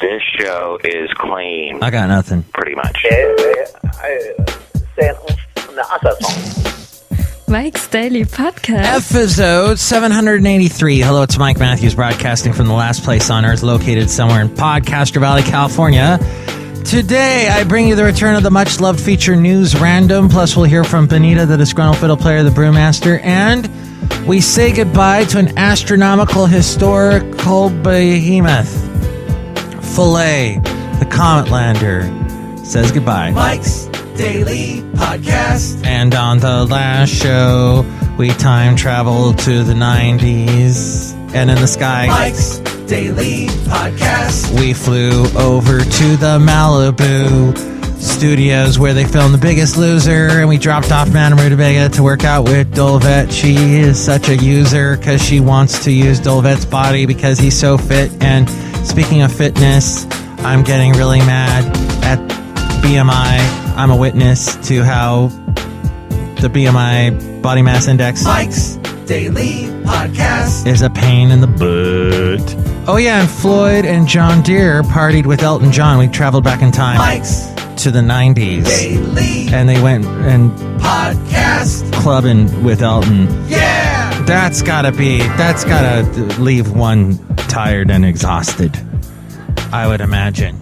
This show is clean. I got nothing. Pretty much. Mike's Daily Podcast. Effizode 783. Hello, it's Mike Matthews broadcasting from the last place on earth located somewhere in Podcaster Valley, California. Today, I bring you the return of the much-loved feature News Random, plus we'll hear from Benita, the Disgruntled Fiddle Player, the Brewmaster, and we say goodbye to an astronomical historical behemoth. Philae, the Comet Lander, says goodbye. Mike's Daily Podcast. And on the last show, we time traveled to the 90s, and in the sky, Mike's Daily Podcast. we flew over to the Malibu studios where they filmed The Biggest Loser, and we dropped off Madame Rootabega to work out with Dolvet. She is such a user because she wants to use Dolvet's body because he's so fit. And speaking of fitness, I'm getting really mad at BMI. I'm a witness to how the BMI body mass index Mike's Daily Podcast is a pain in the butt. Oh yeah, and Floyd and John Deere partied with Elton John. We traveled back in time Mike's to the 90s. Daily And they went and Podcast. clubbing with Elton. Yeah! That's gotta leave one tired and exhausted, I would imagine.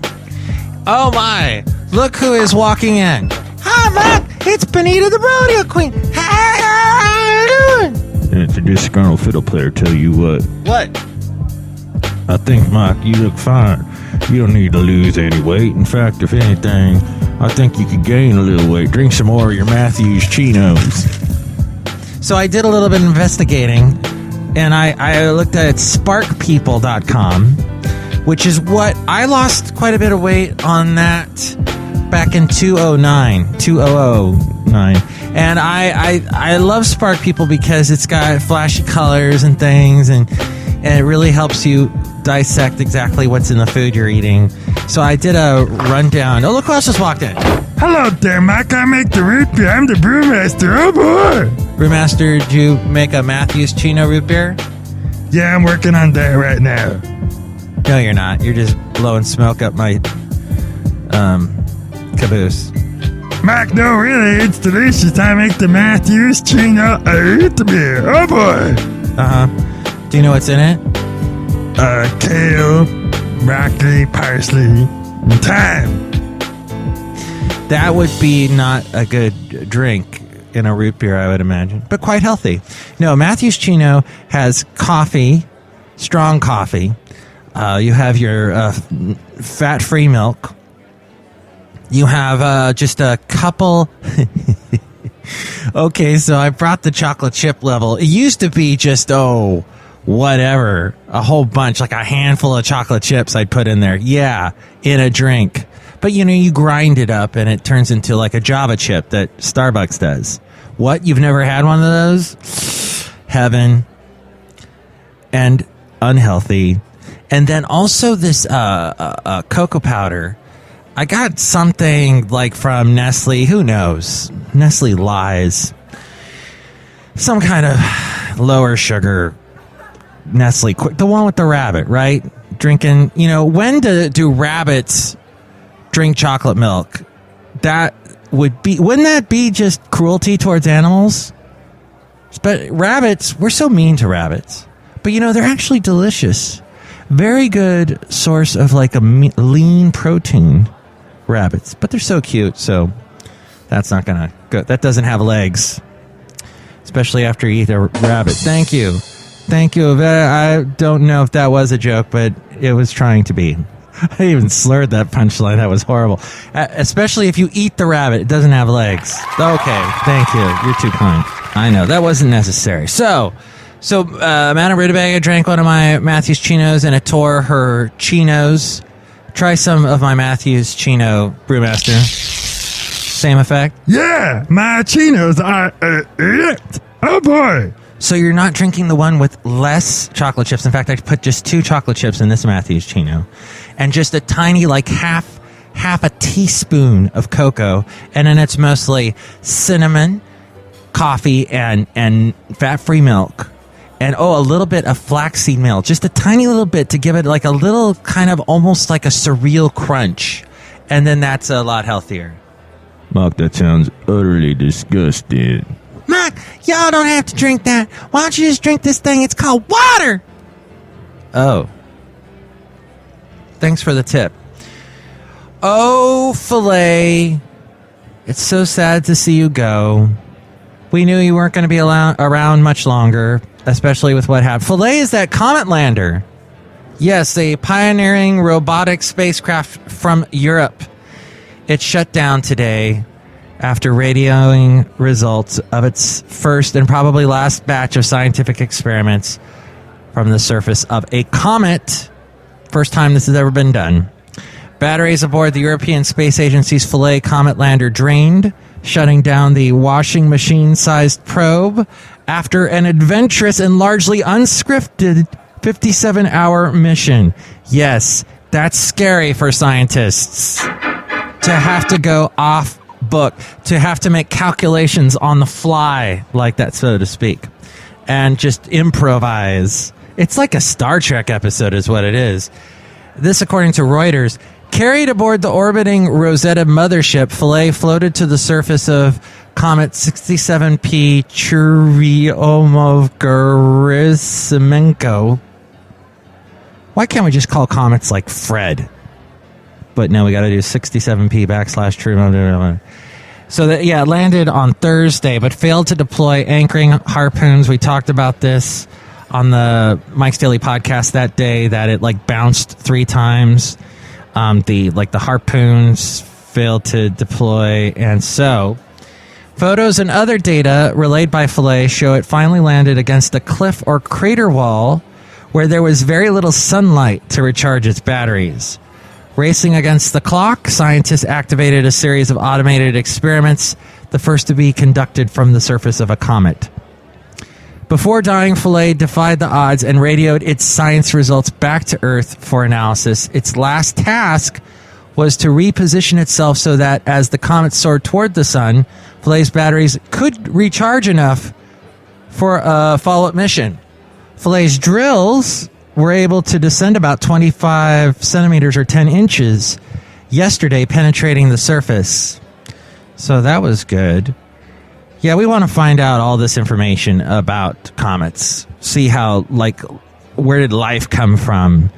Oh my! Look who is walking in. Hi, Mac! It's Benita, the rodeo queen. How you doing? And to Disgruntled Fiddle Player, tell you what, What? I think, Mike, you look fine. You don't need to lose any weight. In fact, if anything, I think you could gain a little weight. Drink some more of your Matthews Chinos. So I did a little bit of investigating, and I looked at sparkpeople.com, which is what I lost quite a bit of weight on that back in 2009. And I love Spark People because it's got flashy colors and things, and it really helps you dissect exactly what's in the food you're eating. So I did a rundown. Oh, look who else just walked in. Hello there, Mike. I make the root beer. I'm the brewmaster. Oh, boy. Brewmaster, did you make a Matthews Chino root beer? Yeah, I'm working on that right now. No, you're not. You're just blowing smoke up my caboose. Mike, no, really, it's delicious. I make the Matthews Chino root beer. Oh, boy. Uh-huh. Do you know what's in it? Kale, broccoli, parsley, and thyme. That would be not a good drink in a root beer, I would imagine, but quite healthy. No, Matthews Chino has coffee, strong coffee. You have your fat-free milk. You have just a couple... Okay, so I brought the chocolate chip level. It used to be just, whatever, a whole bunch, like a handful of chocolate chips I'd put in there. Yeah, in a drink. But, you grind it up and it turns into like a Java chip that Starbucks does. What? You've never had one of those? Heaven. And unhealthy. And then also this cocoa powder. I got something like from Nestle. Who knows? Nestle lies. Some kind of lower sugar Nestle. The one with the rabbit, right? Drinking, when do rabbits drink chocolate milk? Wouldn't that be just cruelty towards animals? But rabbits, we're so mean to rabbits. But they're actually delicious. Very good source of like a lean protein, rabbits. But they're so cute, so that's not gonna go. That doesn't have legs. Especially after you eat a rabbit. Thank you. I don't know if that was a joke, but it was trying to be. I even slurred that punchline. That was horrible. Especially if you eat the rabbit. It doesn't have legs. Okay, thank you. You're too kind. I know. That wasn't necessary. So Madame Rootabega drank one of my Matthews Chinos and it tore her chinos. Try some of my Matthews Chino, Brewmaster. Same effect? Yeah, my chinos are it. Oh, boy. So you're not drinking the one with less chocolate chips. In fact, I put just 2 chocolate chips in this Matthews Chino. And just a tiny, like half a teaspoon of cocoa. And then it's mostly cinnamon, coffee, and fat-free milk. And a little bit of flaxseed meal, just a tiny little bit to give it like a little kind of almost like a surreal crunch. And then that's a lot healthier. Mark, that sounds utterly disgusting. Mark, y'all don't have to drink that. Why don't you just drink this thing? It's called water. Oh. Thanks for the tip. Oh, Philae. It's so sad to see you go. We knew you weren't going to be around much longer, especially with what happened. Philae is that Comet Lander. Yes, a pioneering robotic spacecraft from Europe. It shut down today after radioing results of its first and probably last batch of scientific experiments from the surface of a comet. First time this has ever been done. Batteries aboard the European Space Agency's Philae Comet Lander drained, shutting down the washing machine-sized probe after an adventurous and largely unscripted 57-hour mission. Yes, that's scary for scientists. To have to go off book, to have to make calculations on the fly like that, so to speak, and just improvise. It's like a Star Trek episode is what it is. This, according to Reuters. Carried aboard the orbiting Rosetta mothership, Philae floated to the surface of Comet 67P Churyumov-Gerasimenko. Why can't we just call comets like Fred? But no, we got to do 67P /Churyumov. So that, it landed on Thursday, but failed to deploy anchoring harpoons. We talked about this on the Mike's Daily Podcast that day, that it bounced 3 times. The harpoons failed to deploy, and so photos and other data relayed by Philae show it finally landed against a cliff or crater wall where there was very little sunlight to recharge its batteries. Racing against the clock, scientists activated a series of automated experiments, the first to be conducted from the surface of a comet. Before dying, Philae defied the odds and radioed its science results back to Earth for analysis. Its last task was to reposition itself so that as the comet soared toward the sun, Philae's batteries could recharge enough for a follow-up mission. Philae's drills were able to descend about 25 centimeters or 10 inches yesterday, penetrating the surface. So that was good. Yeah, we want to find out all this information about comets. See how, where did life come from?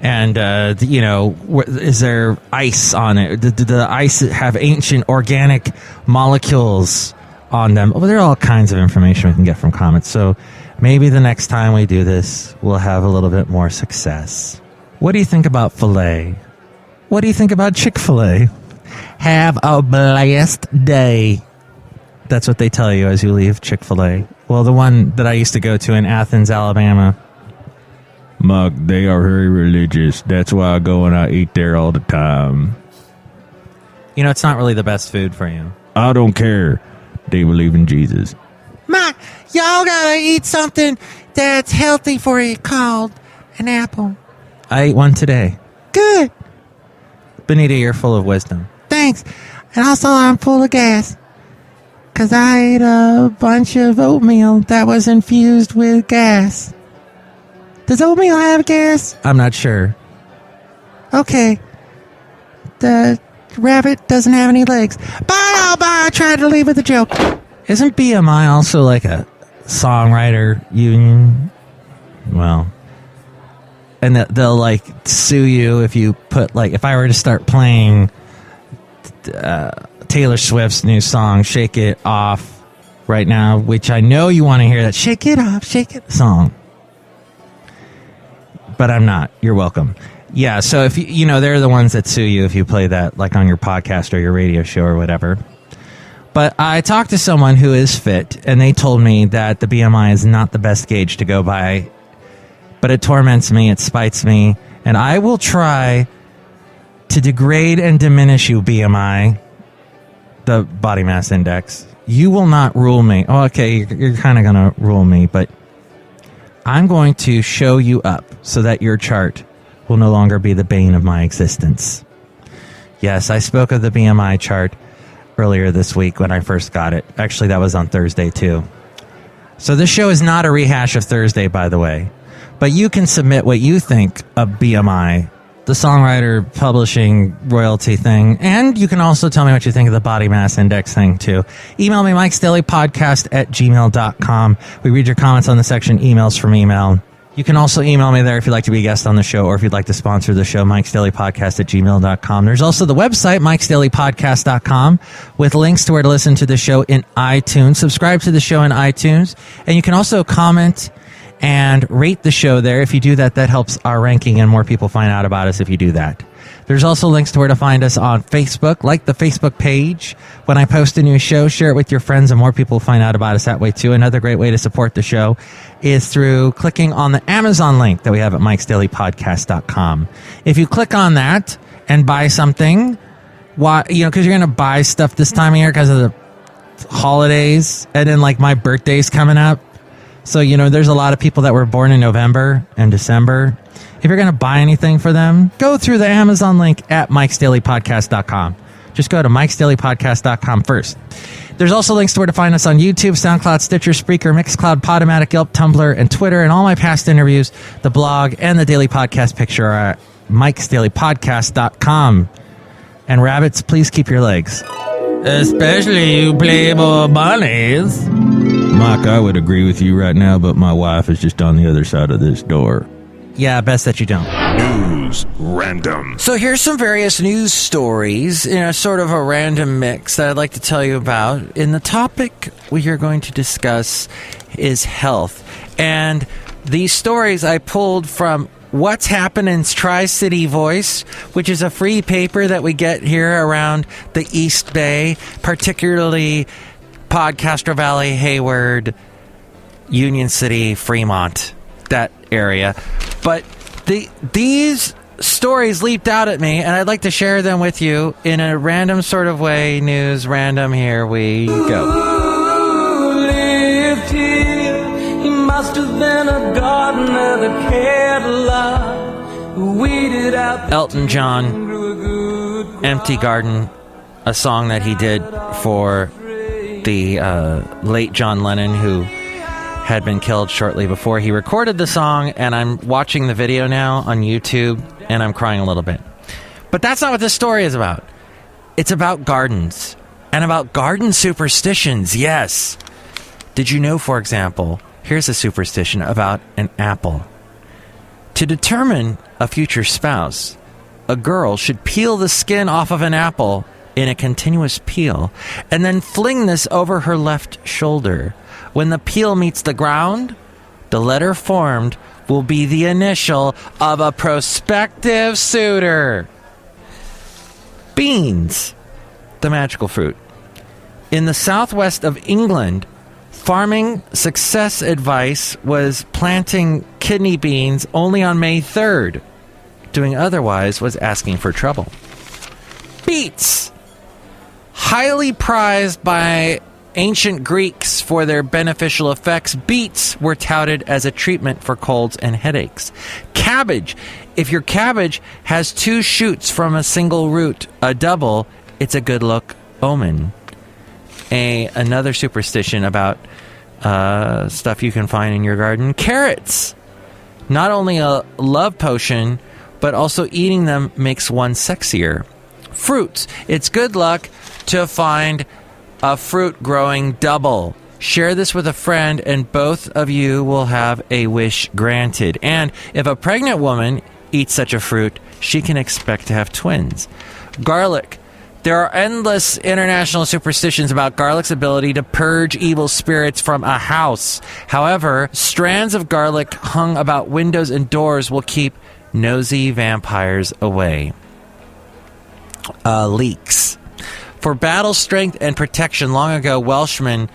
And, is there ice on it? Did the ice have ancient organic molecules on them? Well, there are all kinds of information we can get from comets. So maybe the next time we do this, we'll have a little bit more success. What do you think about Philae? What do you think about Chick-fil-A? Have a blessed day. That's what they tell you as you leave Chick-fil-A. Well, the one that I used to go to in Athens, Alabama. Mark, they are very religious. That's why I go and I eat there all the time. It's not really the best food for you. I don't care. They believe in Jesus. Mark, y'all gotta eat something that's healthy for you called an apple. I ate one today. Good. Benita, you're full of wisdom. Thanks. And also, I'm full of gas. Because I ate a bunch of oatmeal that was infused with gas. Does oatmeal have gas? I'm not sure. Okay. The rabbit doesn't have any legs. Bye. I tried to leave with a joke. Isn't BMI also like a songwriter union? Well, and they'll sue you if you put if I were to start playing Taylor Swift's new song, Shake It Off, right now, which I know you want to hear that Shake It Off, Shake It song. But I'm not. You're welcome. Yeah, so if they're the ones that sue you if you play that on your podcast or your radio show or whatever. But I talked to someone who is fit, and they told me that the BMI is not the best gauge to go by. But it torments me, it spites me, and I will try to degrade and diminish you, BMI. The body mass index. You will not rule me. Oh, okay, you're kind of going to rule me, but I'm going to show you up so that your chart will no longer be the bane of my existence. Yes, I spoke of the BMI chart earlier this week when I first got it. Actually, that was on Thursday, too. So this show is not a rehash of Thursday, by the way. But you can submit what you think of BMI, the songwriter publishing royalty thing. And you can also tell me what you think of the body mass index thing, too. Email me, mikesdailypodcast@gmail.com. We read your comments on the section emails from email. You can also email me there if you'd like to be a guest on the show or if you'd like to sponsor the show, mikesdailypodcast@gmail.com. There's also the website, mikesdailypodcast.com, with links to where to listen to the show in iTunes. Subscribe to the show in iTunes. And you can also comment and rate the show there. If you do that, that helps our ranking and more people find out about us if you do that. There's also links to where to find us on Facebook. Like the Facebook page. When I post a new show, share it with your friends and more people find out about us that way too. Another great way to support the show is through clicking on the Amazon link that we have at mikesdailypodcast.com. If you click on that and buy something, why, you know, because you're going to buy stuff this time of year because of the holidays, and then like my birthday's coming up. So, you know, there's a lot of people that were born in November and December. If you're going to buy anything for them, go through the Amazon link at mikesdailypodcast.com. Just go to mikesdailypodcast.com first. There's also links to where to find us on YouTube, SoundCloud, Stitcher, Spreaker, Mixcloud, Podomatic, Yelp, Tumblr, and Twitter, and all my past interviews, the blog, and the daily podcast picture are at mikesdailypodcast.com. And rabbits, please keep your legs. Especially you Playboy bunnies. Mike, I would agree with you right now, but my wife is just on the other side of this door. Yeah, best that you don't. News Random. So here's some various news stories in a sort of a random mix that I'd like to tell you about. And the topic we are going to discuss is health. And these stories I pulled from What's Happening's Tri-City Voice, which is a free paper that we get here around the East Bay, particularly Podcastro Valley, Hayward, Union City, Fremont, that area. But these stories leaped out at me, and I'd like to share them with you in a random sort of way. News random, here we go. Who lived here? He must have been a gardener that cared a lot, who weeded out Elton John, Empty Garden, a song that he did for the late John Lennon, who had been killed shortly before he recorded the song. And I'm watching the video now on YouTube, and I'm crying a little bit. But that's not what this story is about. It's about gardens, and about garden superstitions, yes. Did you know, for example, here's a superstition about an apple. To determine a future spouse, a girl should peel the skin off of an apple in a continuous peel, and then fling this over her left shoulder. When the peel meets the ground, the letter formed will be the initial of a prospective suitor. Beans, the magical fruit. In the southwest of England, farming success advice was planting kidney beans only on May 3rd. Doing otherwise was asking for trouble. Beets, highly prized by ancient Greeks for their beneficial effects, beets were touted as a treatment for colds and headaches. Cabbage, if your cabbage has 2 shoots from a single root, a double, it's a good luck omen. Another superstition about stuff you can find in your garden. Carrots, not only a love potion, but also eating them makes one sexier. Fruits, it's good luck to find a fruit growing double. Share this with a friend and both of you will have a wish granted. And if a pregnant woman eats such a fruit, she can expect to have twins. Garlic. There are endless international superstitions about garlic's ability to purge evil spirits from a house. However, strands of garlic hung about windows and doors will keep nosy vampires away. Leeks. For battle strength and protection, long ago, Welshmen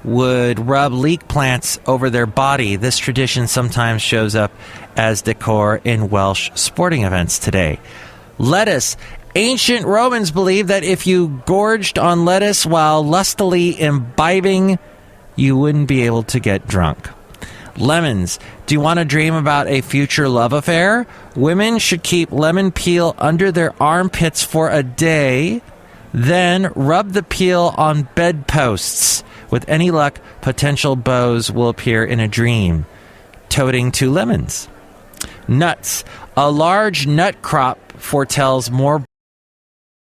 would rub leek plants over their body. This tradition sometimes shows up as decor in Welsh sporting events today. Lettuce. Ancient Romans believed that if you gorged on lettuce while lustily imbibing, you wouldn't be able to get drunk. Lemons. Do you want to dream about a future love affair? Women should keep lemon peel under their armpits for a day, then rub the peel on bedposts. With any luck, potential beaux will appear in a dream, toting 2 lemons. Nuts. A large nut crop foretells more